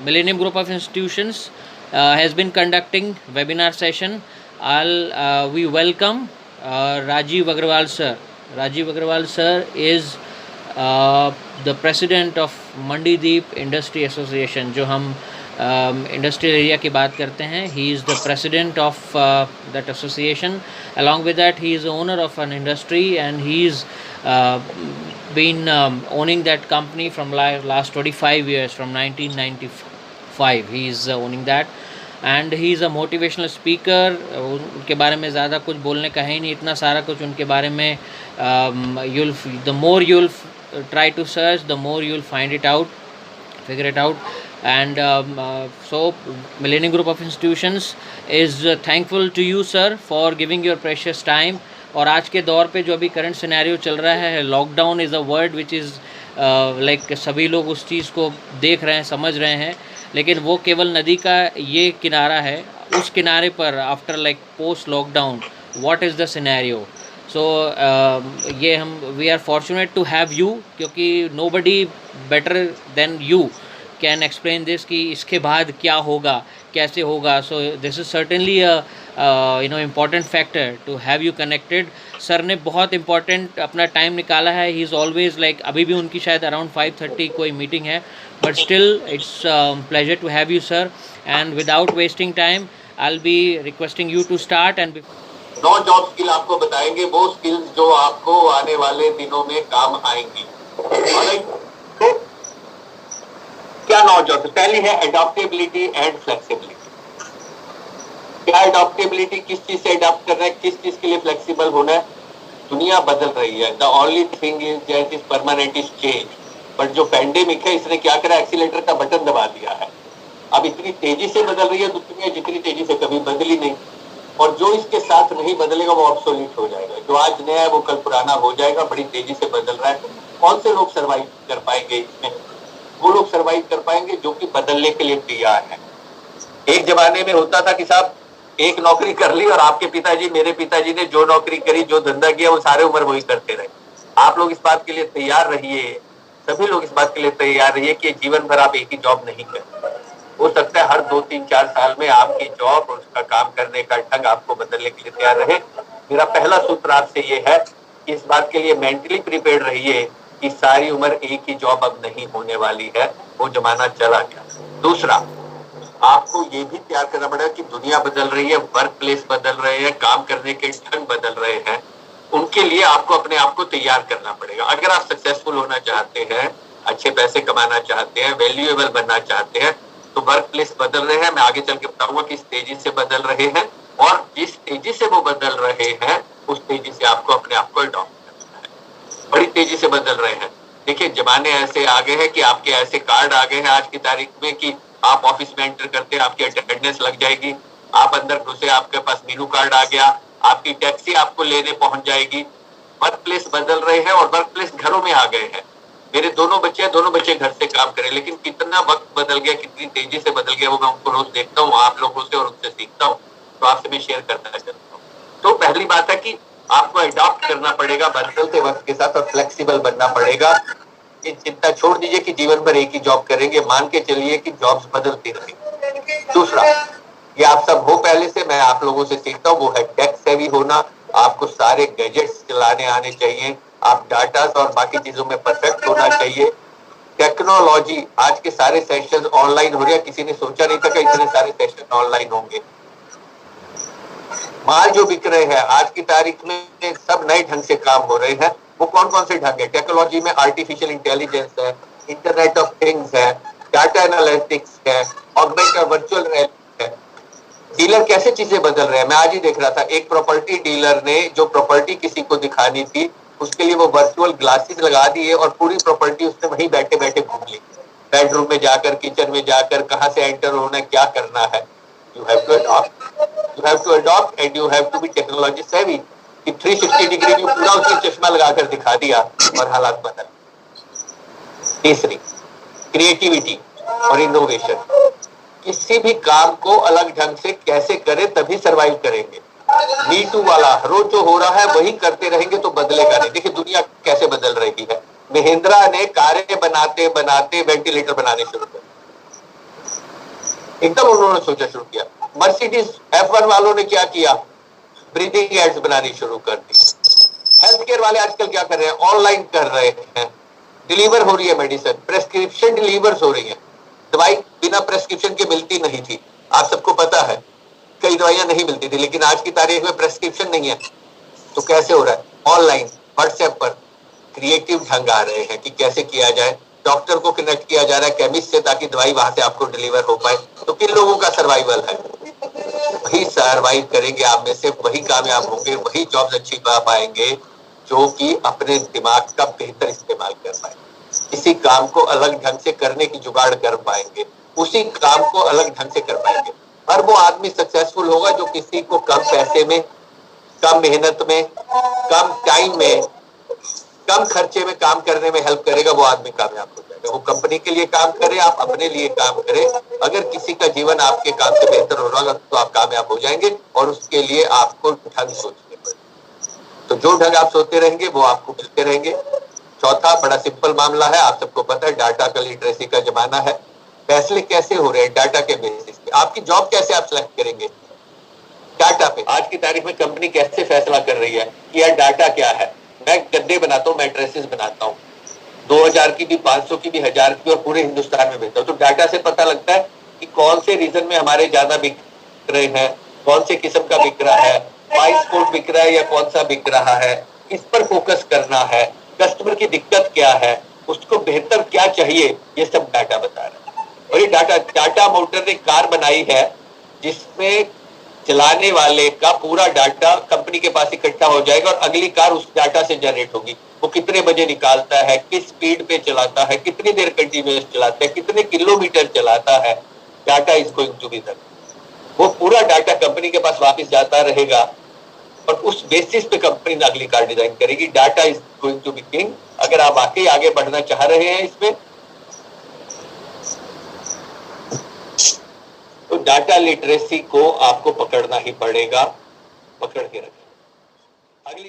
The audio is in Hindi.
Millennium Group of Institutions has been conducting webinar session. We welcome Rajiv Agrawal sir. Rajiv Agrawal sir is the president of Mandideep Industry Association. जो हम इंडस्ट्रियल एरिया की बात करते हैं, he is the president of that association. Along with that, he is the owner of an industry, and he's been owning that company from last 25 years, from 1995. He is owning that, and he is a motivational speaker. उनके बारे में ज़्यादा कुछ बोलने का है ही नहीं, इतना सारा कुछ उनके बारे में the more you'll try to search, the more you'll find it out, figure it out. And so Millennium Group of Institutions is thankful to you sir for giving your precious time. और आज के दौर पे जो अभी करंट सिनेरियो चल रहा है, lockdown is a word which is like सभी लोग उस चीज़ को देख रहे हैं, समझ रहे हैं, लेकिन वो केवल नदी का ये किनारा है. उस किनारे पर after like post lockdown what is the scenario. So ये हम we are fortunate to have you, क्योंकि nobody better than you can explain this कि इसके बाद क्या होगा, कैसे होगा. So this is certainly important factor to have you connected. Sir ने बहुत इंपॉर्टेंट अपना टाइम निकाला है. ही इज़ ऑलवेज लाइक, अभी भी उनकी शायद अराउंड 5:30 कोई मीटिंग है, but still it's pleasure to have you sir. And without wasting time I will be requesting you to start. And 9 job skill आपको बताएंगे, वो स्किल्स जो आपको आने वाले दिनों में काम आएंगी. तो क्या 9 जॉब? पहली है एडॉप्टेबिलिटी एंड फ्लेक्सिबिलिटी. क्या एडॉप्टेबिलिटी, किस चीज से अडॉप्ट करना है, किस चीज के लिए फ्लेक्सिबल होना है. दुनिया बदल रही है. The only thing is that is permanent is change. But जो पैंडेमिक है, इसने क्या करा, एक्सीलेटर का बटन दबा दिया है. अब इतनी तेजी से बदल रही है दुनिया, जितनी तेजी से कभी बदली नहीं. और जो इसके साथ नहीं बदलेगा वो ऑब्सोल्यूट हो जाएगा. जो आज नया है वो कल पुराना हो जाएगा. बड़ी तेजी से बदल रहा है. कौन से लोग सर्वाइव कर पाएंगे इसमें? वो लोग सर्वाइव कर पाएंगे जो कि बदलने के लिए तैयार हैं. एक जमाने में होता था कि साहब एक नौकरी कर ली और आपके पिताजी, मेरे पिताजी ने जो नौकरी करी, जो धंधा किया, वो सारे उम्र वही करते रहे. आप लोग इस बात के लिए तैयार रहिए, सभी लोग इस बात के लिए तैयार रहिए कि जीवन भर आप एक ही जॉब नहीं करें. हो सकता है हर 2, 3, 4 साल में आपकी जॉब और उसका काम करने का ढंग आपको बदलने के लिए तैयार रहे. मेरा पहला सूत्र आपसे ये है कि इस बात के लिए मेंटली प्रिपेयर्ड रहिए कि सारी उम्र एक ही जॉब अब नहीं होने वाली है. वो जमाना चला गया. दूसरा, आपको ये भी तैयार करना पड़ेगा कि दुनिया बदल रही है, वर्क प्लेस बदल रहे हैं, काम करने के ढंग बदल रहे हैं. उनके लिए आपको अपने आप को तैयार करना पड़ेगा. अगर आप सक्सेसफुल होना चाहते हैं, अच्छे पैसे कमाना चाहते हैं, वैल्यूएबल बनना चाहते हैं, तो वर्क प्लेस बदल रहे हैं. मैं आगे चल के बताऊंगा किस तेजी से बदल रहे हैं, और जिस तेजी से वो बदल रहे हैं उस तेजी से आपको अपने आप को अडॉप्ट करना है. बड़ी तेजी से बदल रहे हैं. देखिए, जमाने ऐसे आ गए हैं कि आपके ऐसे कार्ड आ गए हैं आज की तारीख में कि आप ऑफिस में एंटर करते हैं, आपकी अटेंडेंस लग जाएगी. आप अंदर घुसे, आपके पास मेनू कार्ड आ गया, आपकी टैक्सी आपको लेने पहुंच जाएगी. वर्क प्लेस बदल रहे हैं और वर्क प्लेस घरों में आ गए हैं. मेरे दोनों बच्चे घर से काम करें, लेकिन कितना वक्त बदल गया, कितनी तेजी से बदल गया, वो मैं उनको रोज देखता हूँ, आप लोगों से, और उनसे सीखता हूँ. तो आपसे मैं शेयर करना चाहता हूँ. तो पहली बात है कि आपको अडॉप्ट करना पड़ेगा बदलते वक्त के साथ, और फ्लेक्सिबल बनना पड़ेगा. ये चिंता छोड़ दीजिए कि जीवन भर एक ही जॉब करेंगे. मान के चलिए कि जॉब्स बदलती रहेंगी. दूसरा, ये आप सब हो पहले से, मैं आप लोगों से सीखता हूँ, वो है टेक सेवी होना. आपको सारे गैजेट्स चलाने आने चाहिए. आप डाटा और बाकी चीजों में परफेक्ट होना चाहिए. टेक्नोलॉजी, आज के सारे सेशन ऑनलाइन हो रहे हैं. किसी ने सोचा नहीं था कि इतने सारे सेशन ऑनलाइन होंगे. माल जो बिक रहे हैं आज की तारीख में, सब नए ढंग से काम हो रहे हैं. वो कौन कौन से ढंग है? टेक्नोलॉजी में आर्टिफिशियल इंटेलिजेंस है, इंटरनेट ऑफ थिंग्स है, डाटा एनालिटिक्स है, ऑगमेंटेड वर्चुअल रियलिटी है. डीलर कैसे चीजें बदल रहे हैं. मैं आज ही देख रहा था, एक प्रॉपर्टी डीलर ने जो प्रॉपर्टी किसी को दिखानी थी, उसके लिए वो वर्चुअल ग्लासेस लगा दिए और पूरी प्रॉपर्टी उसने वहीं बैठे बैठे घूम ली. बेडरूम में जाकर, किचन में जाकर, कहाँ से एंटर होना है, क्या करना है. You have to adopt and you have to be technology savvy. कि 360 डिग्री में पूरा उसने चश्मा लगाकर दिखा दिया और हालात बदल. तीसरी, क्रिएटिविटी और इनोवेशन. किसी भी काम को अलग ढंग से कैसे करें तभी सरवाइव करेंगे. मी टू वाला रोज जो हो रहा है वही करते रहेंगे तो बदलेगा नहीं. देखिए दुनिया कैसे बदल रही है. महिंद्रा ने कारें बनाते बनाते वेंटिलेटर बनाने शुरू कर. एकदम उन्होंने सोचा शुरू किया। मर्सिडीज F1 वालों ने क्या किया, ब्रीदिंग एड्स बनानी शुरू कर दी। हेल्थ केयर वाले आजकल क्या कर रहे हैं, ऑनलाइन कर रहे हैं, डिलीवर हो रही है मेडिसिन, प्रेस्क्रिप्शन डिलीवर्स हो रही है। दवाई बिना प्रेस्क्रिप्शन के मिलती नहीं थी, आप सबको पता है, कई दवाइयां नहीं मिलती थी, लेकिन आज की तारीख में प्रेस्क्रिप्शन नहीं है, तो कैसे हो रहा है, ऑनलाइन व्हाट्सएप पर क्रिएटिव ढंग आ रहे हैं कि कैसे किया जाए। डॉक्टर को कनेक्ट किया जा रहा है केमिस्ट से, ताकि दवाई वहां से आपको डिलीवर हो पाए। तो किन लोगों का सर्वाइवल है, वही सर्वाइव करेंगे, आप में से वही कामयाब होंगे, वही जॉब्स अच्छी पा पाएंगे जो कि अपने दिमाग का बेहतर इस्तेमाल कर पाए, किसी काम को अलग ढंग से करने की जुगाड़ कर पाएंगे, उसी काम को अलग ढंग से कर पाएंगे। और वो आदमी सक्सेसफुल होगा जो किसी को कम पैसे में, कम मेहनत में, कम टाइम में, कम खर्चे में काम करने में हेल्प करेगा, वो आदमी कामयाब हो जाएगा। वो कंपनी के लिए काम करे, आप अपने लिए काम करें, अगर किसी का जीवन आपके काम से बेहतर हो रहा होगा तो आप कामयाब हो जाएंगे, और उसके लिए आपको ढंग सोचने पड़ेगा। तो जो ढंग आप सोचते रहेंगे वो आपको मिलते रहेंगे। चौथा बड़ा सिंपल मामला है, आप सबको पता है, डाटा का लिटरेसी का जमाना है। फैसले कैसे हो रहे हैं, डाटा के बेसिस पे। आपकी जॉब कैसे आप सिलेक्ट करेंगे, डाटा पे। आज की तारीख में कंपनी कैसे फैसला कर रही है कि यार डाटा क्या है। मैं गद्दे बनाता हूँ, मैट्रेसेस बनाता हूँ, 2000 की भी, 500 की भी, 1000 की, और पूरे हिंदुस्तान में बेचता हूँ। तो डाटा से पता लगता है कि कौन से रीजन में हमारे ज्यादा बिक रहे हैं, कौन से किस्म का बिक रहा है, प्राइस कोड बिक रहा है या कौन सा बिक रहा है, इस पर फोकस करना है। कस्टमर की दिक्कत क्या है, उसको बेहतर क्या चाहिए, ये सब डाटा बता रहा है। और ये डाटा, टाटा मोटर ने कार बनाई है जिसमें चलाने वाले का पूरा डाटा कंपनी के पास इकट्ठा हो जाएगा, और अगली कार उस डाटा से जनरेट होगी। वो कितने बजे निकालता है, किस स्पीड पे चलाता है, कितनी देर कंटिन्यूअस चलाता है, कितने किलोमीटर चलाता है, data is going to be there. वो पूरा डाटा कंपनी के पास वापस जाता रहेगा, और उस बेसिस पे कंपनी अगली कार डिजाइन करेगी। Data is going to be king. अगर आप वाकई आगे बढ़ना चाह रहे हैं इसमें, तो डाटा लिटरेसी को आपको पकड़ना ही पड़ेगा, पकड़ के रखें। अगली